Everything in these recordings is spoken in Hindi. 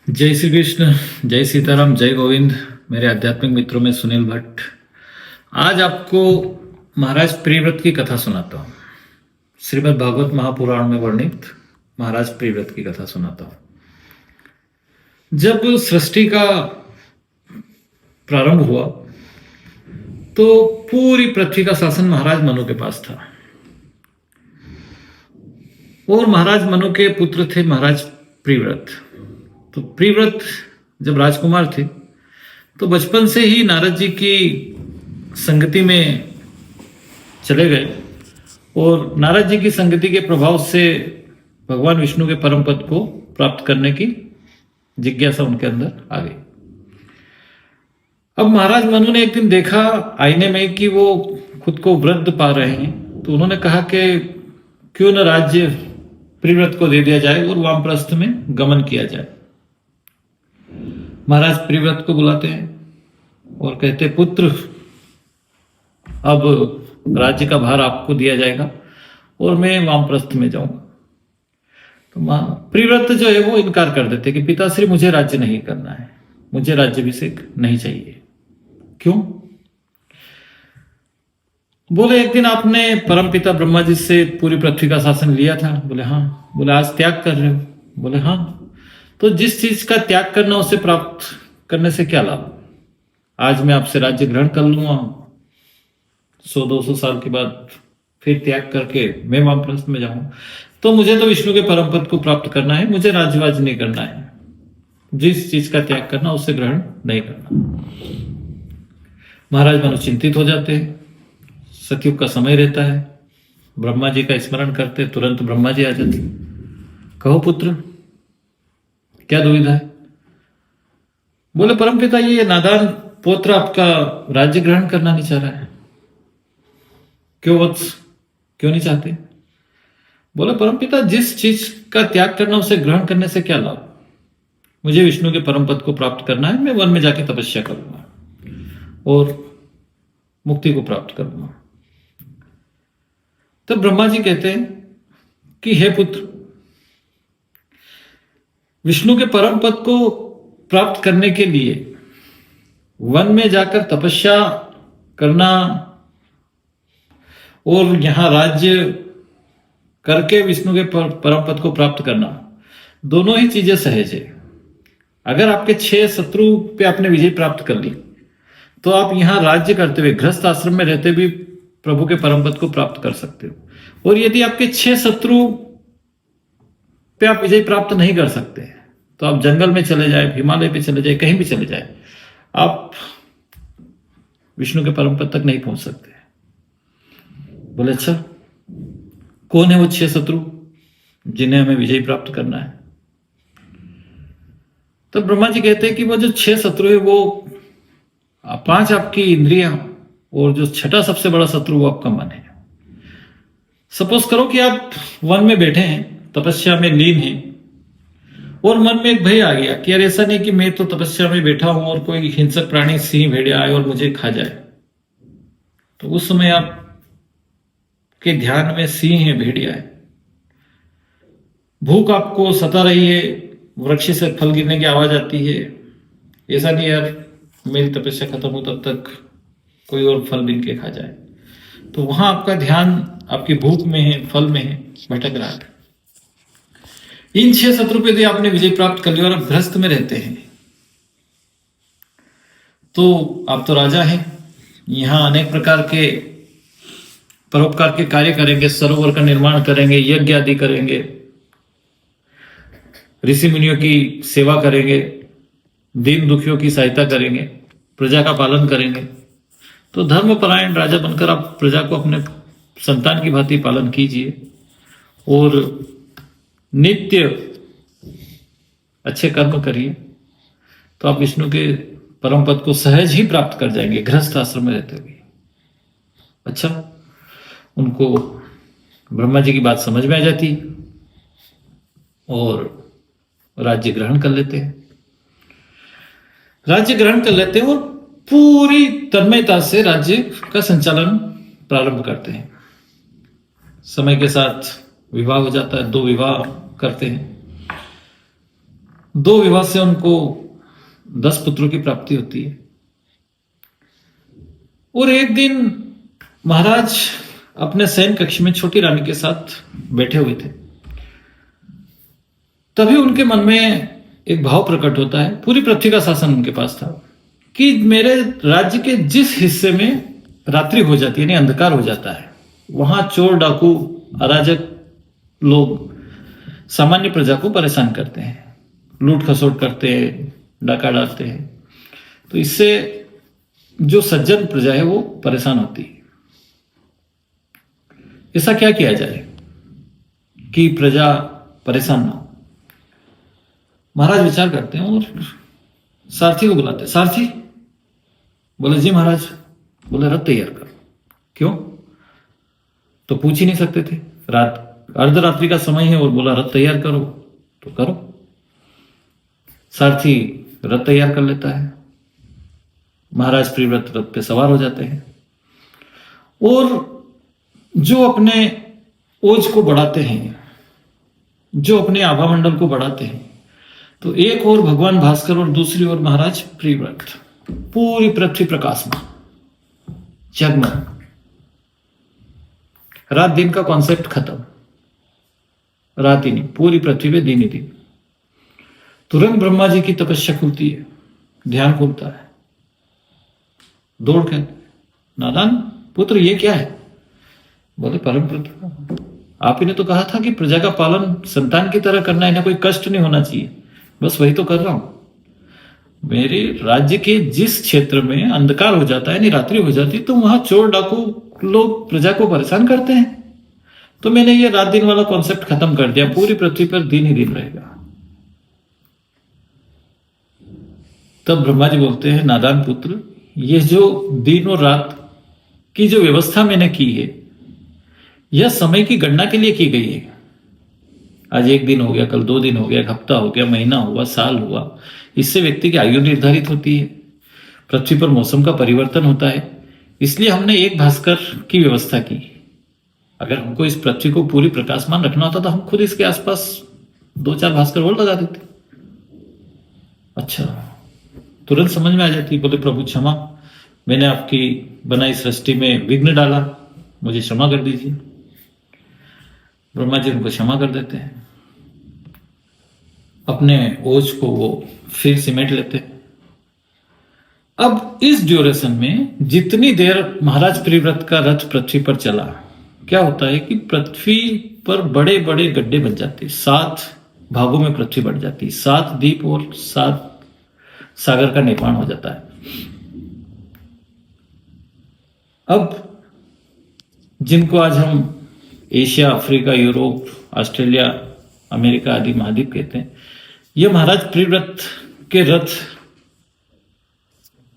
जय श्री कृष्ण। जय सीताराम। जय गोविंद। मेरे आध्यात्मिक मित्रों में सुनील भट्ट। आज आपको महाराज प्रिव्रत की कथा सुनाता हूँ। श्रीमद् भागवत महापुराण में वर्णित महाराज प्रिव्रत की कथा सुनाता हूँ। जब सृष्टि का प्रारंभ हुआ तो पूरी पृथ्वी का शासन महाराज मनु के पास था और महाराज मनु के पुत्र थे महाराज प्रिव्रत। तो प्रिव्रत जब राजकुमार थे तो बचपन से ही नारद जी की संगति में चले गए और नारद जी की संगति के प्रभाव से भगवान विष्णु के परम पद को प्राप्त करने की जिज्ञासा उनके अंदर आ गई। अब महाराज मनु ने एक दिन देखा आईने में कि वो खुद को वृद्ध पा रहे हैं, तो उन्होंने कहा कि क्यों न राज्य प्रिव्रत को दे दिया जाए और वामप्रस्थ में गमन किया जाए। महाराज प्रिव्रत को बुलाते हैं और कहते, पुत्र अब राज्य का भार आपको दिया जाएगा और मैं वामप्रस्थ में जाऊंगा। तो प्रिव्रत जो है वो इनकार कर देते कि पिताश्री मुझे राज्य नहीं करना है, मुझे राज्याभिषेक नहीं चाहिए। क्यों? बोले एक दिन आपने परमपिता ब्रह्मा जी से पूरी पृथ्वी का शासन लिया था। बोले हाँ। बोले आज त्याग कर रहे हो? बोले हाँ। तो जिस चीज का त्याग करना उसे प्राप्त करने से क्या लाभ? आज मैं आपसे राज्य ग्रहण कर लूंगा, 100-200 साल के बाद फिर त्याग करके मैं वामप्रस्थ में जाऊंगा। तो मुझे तो विष्णु के परम पद को प्राप्त करना है, मुझे राज्यवाज नहीं करना है। जिस चीज का त्याग करना उसे ग्रहण नहीं करना। महाराज मनु चिंतित हो जाते हैं। सतयुग का समय रहता है, ब्रह्मा जी का स्मरण करते, तुरंत ब्रह्मा जी आ जाते। कहो पुत्र, क्या दुविधा है? बोले परमपिता, ये नादान पुत्र आपका राज्य ग्रहण करना नहीं चाह रहा है। क्यों वत्स, क्यों नहीं चाहते? बोले परमपिता, जिस चीज का त्याग करना उसे ग्रहण करने से क्या लाभ? मुझे विष्णु के परम पद को प्राप्त करना है, मैं वन में जाके तपस्या करूंगा और मुक्ति को प्राप्त करूंगा। तब ब्रह्मा जी कहते हैं कि हे पुत्र, विष्णु के परम पद को प्राप्त करने के लिए वन में जाकर तपस्या करना और यहां राज्य करके विष्णु के परम पद को प्राप्त करना, दोनों ही चीजें सहज है। अगर आपके 6 शत्रु पे आपने विजय प्राप्त कर ली तो आप यहां राज्य करते हुए गृहस्थ आश्रम में रहते भी प्रभु के परम पद को प्राप्त कर सकते हो। और यदि आपके 6 शत्रु पे आप विजय प्राप्त नहीं कर सकते तो आप जंगल में चले जाए, हिमालय पे चले जाए, कहीं भी चले जाए, आप विष्णु के परम पद तक नहीं पहुंच सकते। बोले अच्छा, कौन है वो 6 शत्रु जिन्हें हमें विजय प्राप्त करना है? तो ब्रह्मा जी कहते हैं कि वो जो 6 शत्रु है वो 5 आपकी इंद्रियां और जो 6ठा सबसे बड़ा शत्रु वो आपका मन है। सपोज करो कि आप वन में बैठे हैं, तपस्या में लीन हैं और मन में एक भय आ गया कि यार ऐसा नहीं कि मैं तो तपस्या में बैठा हूं और कोई हिंसक प्राणी सिंह भेड़िया आए और मुझे खा जाए। तो उस समय आप के ध्यान में सिंह है, भेड़िया है, भूख आपको सता रही है, वृक्ष से फल गिरने की आवाज आती है। ऐसा नहीं यार मेरी तपस्या खत्म हो तब तक कोई और फल बिन के खा जाए। तो वहां आपका ध्यान आपकी भूख में है, फल में है, भटक रहा है। इन 6 शत्रु पे यदि आपने विजय प्राप्त कर लिया और आप गृहस्थ में रहते हैं तो आप तो राजा हैं, यहां अनेक प्रकार के परोपकार के कार्य करेंगे, सरोवर का निर्माण करेंगे, यज्ञ आदि करेंगे, ऋषि मुनियों की सेवा करेंगे, दीन दुखियों की सहायता करेंगे, प्रजा का पालन करेंगे। तो धर्मपरायण राजा बनकर आप प्रजा को अपने संतान की भांति पालन कीजिए और नित्य अच्छे कर्म करिए, तो आप विष्णु के परम पद को सहज ही प्राप्त कर जाएंगे गृहस्थ आश्रम में रहते हुए। अच्छा, उनको ब्रह्मा जी की बात समझ में आ जाती और राज्य ग्रहण कर लेते हैं। राज्य ग्रहण कर लेते हैं और पूरी तन्मयता से राज्य का संचालन प्रारंभ करते हैं। समय के साथ विवाह हो जाता है, 2 विवाह करते हैं। 2 विवाह से उनको 10 पुत्रों की प्राप्ति होती है। और एक दिन महाराज अपने शयन कक्ष में छोटी रानी के साथ बैठे हुए थे। तभी उनके मन में एक भाव प्रकट होता है, पूरी पृथ्वी का शासन उनके पास था, कि मेरे राज्य के जिस हिस्से में रात्रि हो जाती है, यानी अंधकार हो जाता है, वहां चोर डाकू अराजक लोग सामान्य प्रजा को परेशान करते हैं, लूट खसोट करते हैं, डाका डालते हैं। तो इससे जो सज्जन प्रजा है वो परेशान होती है। ऐसा क्या किया जाए कि प्रजा परेशान ना हो? महाराज विचार करते हैं और सारथी को बुलाते हैं। सारथी बोले, जी महाराज। बोले, रथ तैयार करो। क्यों? तो पूछ ही नहीं सकते थे, रात अर्धरात्रि का समय है और बोला रथ तैयार करो, तो करो। सारथी रथ तैयार कर लेता है। महाराज प्रिव्रत रथ पे सवार हो जाते हैं और जो अपने ओज को बढ़ाते हैं, जो अपने आभा मंडल को बढ़ाते हैं, तो एक और भगवान भास्कर और दूसरी ओर महाराज प्रिव्रत, पूरी पृथ्वी प्रकाशमान, जगमग। रात दिन का कॉन्सेप्ट खत्म, रात ही नहीं, पूरी पृथ्वी पे दिन ही दिन। तुरंत ब्रह्मा जी की तपस्या खुलती है, ध्यान खुलता है। दौड़ के, नादान पुत्र ये क्या है? बोले, परम पुत्र, आप ही ने तो कहा था कि प्रजा का पालन संतान की तरह करना है, ना कोई कष्ट नहीं होना चाहिए, बस वही तो कर रहा हूं। मेरे राज्य के जिस क्षेत्र में अंधकार हो जाता है, यानी रात्रि हो जाती है, तो वहां चोर डाकू लोग प्रजा को परेशान करते हैं। तो मैंने ये रात दिन वाला कॉन्सेप्ट खत्म कर दिया, पूरी पृथ्वी पर दिन ही दिन रहेगा। तब ब्रह्मा जी बोलते हैं, नादान पुत्र, ये जो दिन और रात की जो व्यवस्था मैंने की है, यह समय की गणना के लिए की गई है। आज 1 दिन हो गया, कल 2 दिन हो गया, 1 हफ्ता हो गया, महीना हुआ, साल हुआ। इससे व्यक्ति की आयु निर्धारित होती है, पृथ्वी पर मौसम का परिवर्तन होता है। इसलिए हमने एक भास्कर की व्यवस्था की। अगर हमको इस पृथ्वी को पूरी प्रकाशमान रखना होता तो हम खुद इसके आसपास 2-4 भास्कर और लगा देते। अच्छा, तुरंत समझ में आ जाती। बोले, प्रभु क्षमा, मैंने आपकी बनाई सृष्टि में विघ्न डाला, मुझे क्षमा कर दीजिए। ब्रह्मा जी उनको क्षमा कर देते हैं। अपने ओज को वो फिर सिमेट लेते हैं। अब इस ड्यूरेशन में जितनी देर महाराज प्रिव्रत का रथ पृथ्वी पर चला, क्या होता है कि पृथ्वी पर बड़े बड़े गड्ढे बन जाते, 7 भागों में पृथ्वी बढ़ जाती, 7 द्वीप और 7 सागर का निर्माण हो जाता है। अब जिनको आज हम Asia, Africa, Europe, Australia, America आदि महाद्वीप कहते हैं, यह महाराज प्रिव्रत के रथ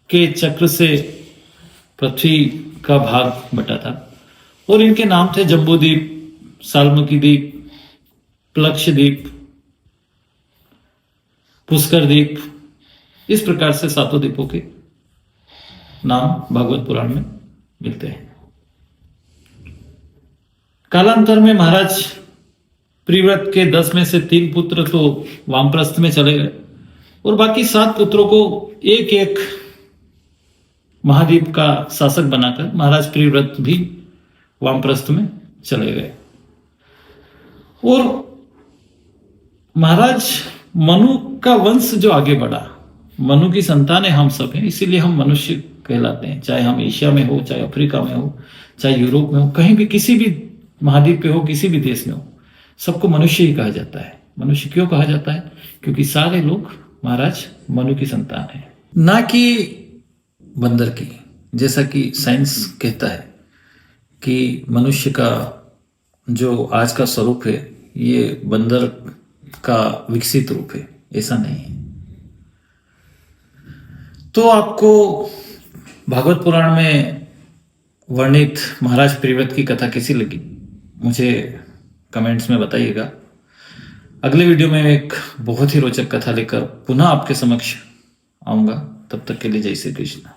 के चक्र से पृथ्वी का भाग बटा था। और इनके नाम थे जम्बूद्वीप, साल्मकी द्वीप, प्लक्षद्वीप, पुष्कर द्वीप। इस प्रकार से 7 द्वीपों के नाम भागवत पुराण में मिलते हैं। कालांतर में महाराज प्रिव्रत के 10 में से 3 पुत्र तो वामप्रस्थ में चले गए और बाकी 7 पुत्रों को एक एक महाद्वीप का शासक बनाकर महाराज प्रिव्रत भी वामप्रस्थ में चले गए। और महाराज मनु का वंश जो आगे बढ़ा, मनु की संतान है हम सब हैं, इसीलिए हम मनुष्य कहलाते हैं। चाहे हम एशिया में हो, चाहे अफ्रीका में हो, चाहे यूरोप में हो, कहीं भी किसी भी महाद्वीप पे हो, किसी भी देश में हो, सबको मनुष्य ही कहा जाता है। मनुष्य क्यों कहा जाता है? क्योंकि सारे लोग महाराज मनु की संतान है, ना कि बंदर की। जैसा कि साइंस कहता है कि मनुष्य का जो आज का स्वरूप है ये बंदर का विकसित रूप है, ऐसा नहीं है। तो आपको भागवत पुराण में वर्णित महाराज प्रिव्रत की कथा कैसी लगी मुझे कमेंट्स में बताइएगा। अगले वीडियो में एक बहुत ही रोचक कथा लेकर पुनः आपके समक्ष आऊंगा। तब तक के लिए जय श्री कृष्ण।